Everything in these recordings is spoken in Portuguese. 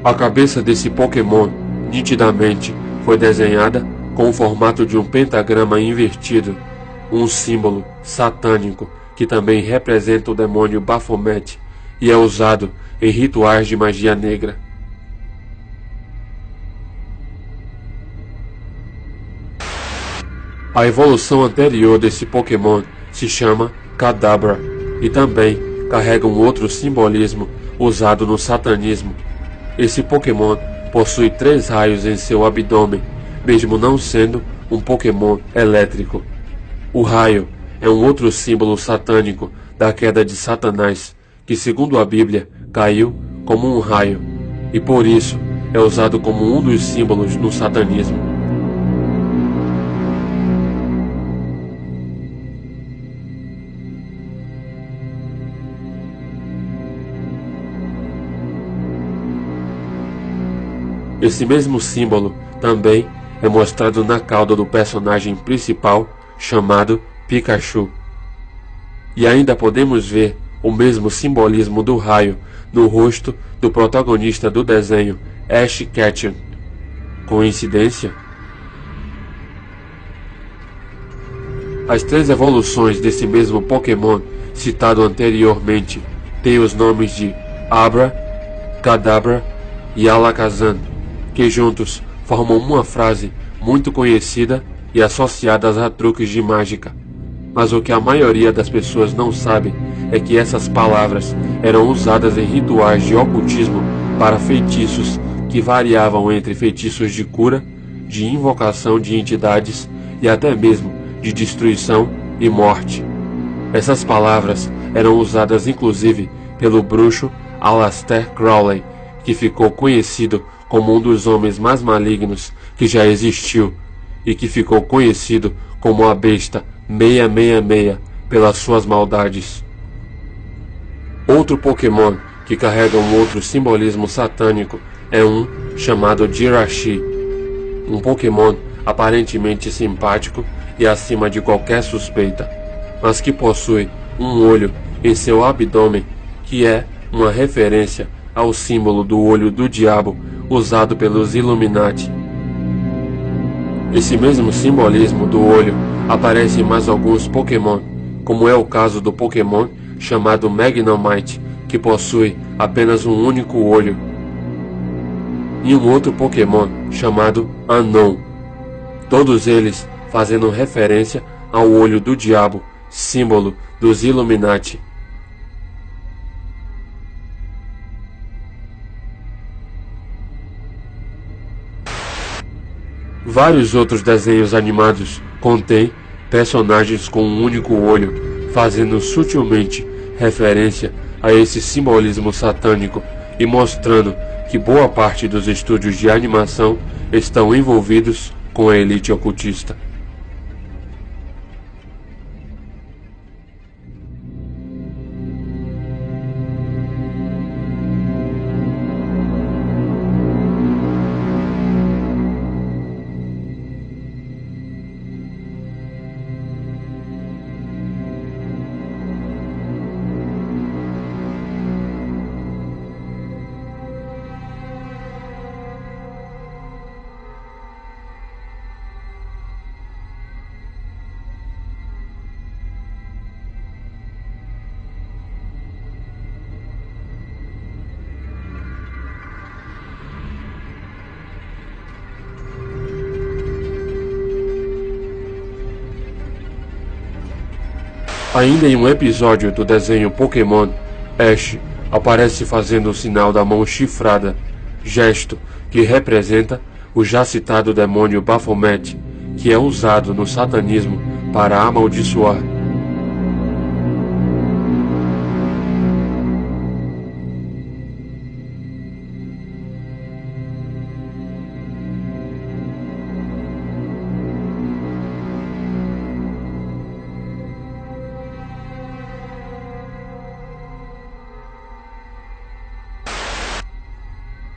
A cabeça desse Pokémon, nitidamente, foi desenhada com o formato de um pentagrama invertido, um símbolo satânico que também representa o demônio Baphomet e é usado em rituais de magia negra. A evolução anterior desse Pokémon se chama Kadabra e também carrega um outro simbolismo usado no satanismo. Esse Pokémon possui 3 raios em seu abdômen, mesmo não sendo um Pokémon elétrico. O raio é um outro símbolo satânico da queda de Satanás, que segundo a Bíblia caiu como um raio, e por isso é usado como um dos símbolos no satanismo. Esse mesmo símbolo também é mostrado na cauda do personagem principal, chamado Pikachu. E ainda podemos ver o mesmo simbolismo do raio no rosto do protagonista do desenho, Ash Ketchum. Coincidência? As 3 evoluções desse mesmo Pokémon citado anteriormente têm os nomes de Abra, Kadabra e Alakazam, que juntos formam uma frase muito conhecida e associada a truques de mágica. Mas o que a maioria das pessoas não sabe é que essas palavras eram usadas em rituais de ocultismo para feitiços que variavam entre feitiços de cura, de invocação de entidades e até mesmo de destruição e morte. Essas palavras eram usadas inclusive pelo bruxo Aleister Crowley, que ficou conhecido como um dos homens mais malignos que já existiu e que ficou conhecido como a besta 666 pelas suas maldades. Outro Pokémon que carrega um outro simbolismo satânico é um chamado Jirachi, um Pokémon aparentemente simpático e acima de qualquer suspeita, mas que possui um olho em seu abdômen que é uma referência ao símbolo do olho do diabo usado pelos Illuminati. Esse mesmo simbolismo do olho aparece em mais alguns Pokémon, como é o caso do Pokémon chamado Magnemite, que possui apenas um único olho, e um outro Pokémon chamado Unknown, todos eles fazendo referência ao olho do diabo, símbolo dos Illuminati. Vários outros desenhos animados contêm personagens com um único olho, fazendo sutilmente referência a esse simbolismo satânico e mostrando que boa parte dos estúdios de animação estão envolvidos com a elite ocultista. Ainda em um episódio do desenho Pokémon, Ash aparece fazendo o sinal da mão chifrada, gesto que representa o já citado demônio Baphomet, que é usado no satanismo para amaldiçoar.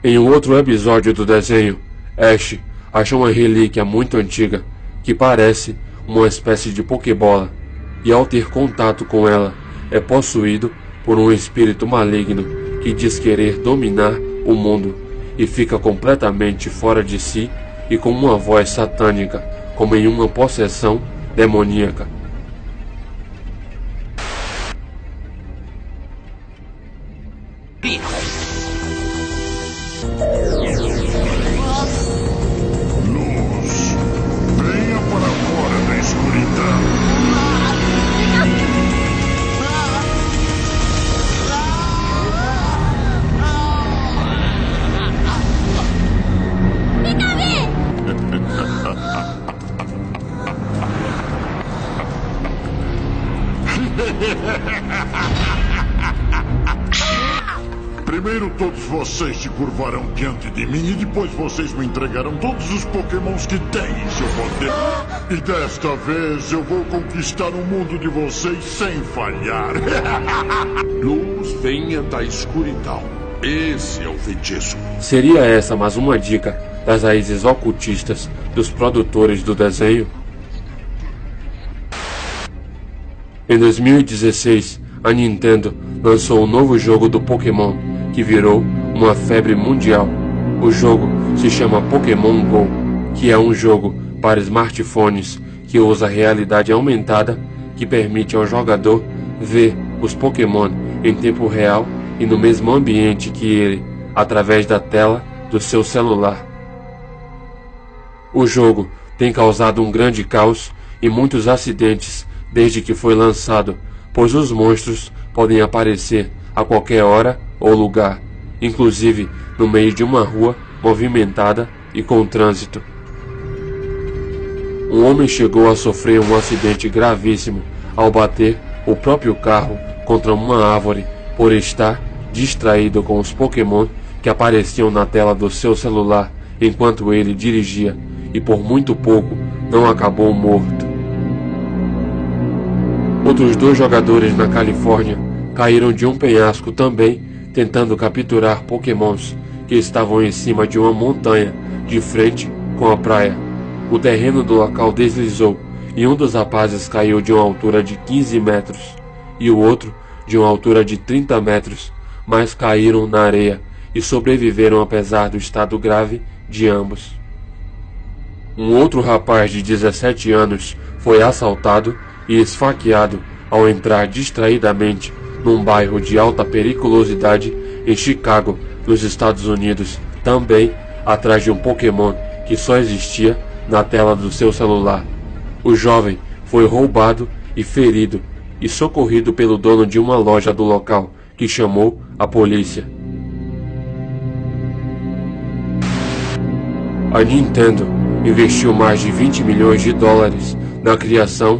Em um outro episódio do desenho, Ash acha uma relíquia muito antiga, que parece uma espécie de Pokébola, e ao ter contato com ela, é possuído por um espírito maligno que diz querer dominar o mundo e fica completamente fora de si e com uma voz satânica, como em uma possessão demoníaca. Luz, venha para fora da escuridão. Primeiro todos vocês se curvarão diante de mim e depois vocês me entregarão todos os pokémons que têm em seu poder. E desta vez eu vou conquistar o mundo de vocês sem falhar. Luz, venha da escuridão. Esse é o feitiço. Seria essa mais uma dica das raízes ocultistas dos produtores do desenho? Em 2016, a Nintendo lançou um novo jogo do Pokémon, que virou uma febre mundial. O jogo se chama Pokémon Go, que é um jogo para smartphones que usa realidade aumentada, que permite ao jogador ver os Pokémon em tempo real e no mesmo ambiente que ele, através da tela do seu celular. O jogo tem causado um grande caos e muitos acidentes desde que foi lançado, pois os monstros podem aparecer a qualquer hora ou lugar, inclusive no meio de uma rua movimentada e com trânsito. Um homem chegou a sofrer um acidente gravíssimo ao bater o próprio carro contra uma árvore por estar distraído com os Pokémon que apareciam na tela do seu celular enquanto ele dirigia, e por muito pouco não acabou morto. Outros 2 jogadores na Califórnia caíram de um penhasco também tentando capturar Pokémons que estavam em cima de uma montanha de frente com a praia. O terreno do local deslizou e um dos rapazes caiu de uma altura de 15 metros e o outro de uma altura de 30 metros, mas caíram na areia e sobreviveram apesar do estado grave de ambos. Um outro rapaz de 17 anos foi assaltado e esfaqueado ao entrar distraidamente num bairro de alta periculosidade em Chicago, nos Estados Unidos, também atrás de um Pokémon que só existia na tela do seu celular. O jovem foi roubado e ferido e socorrido pelo dono de uma loja do local, que chamou a polícia. A Nintendo investiu mais de 20 milhões de dólares na criação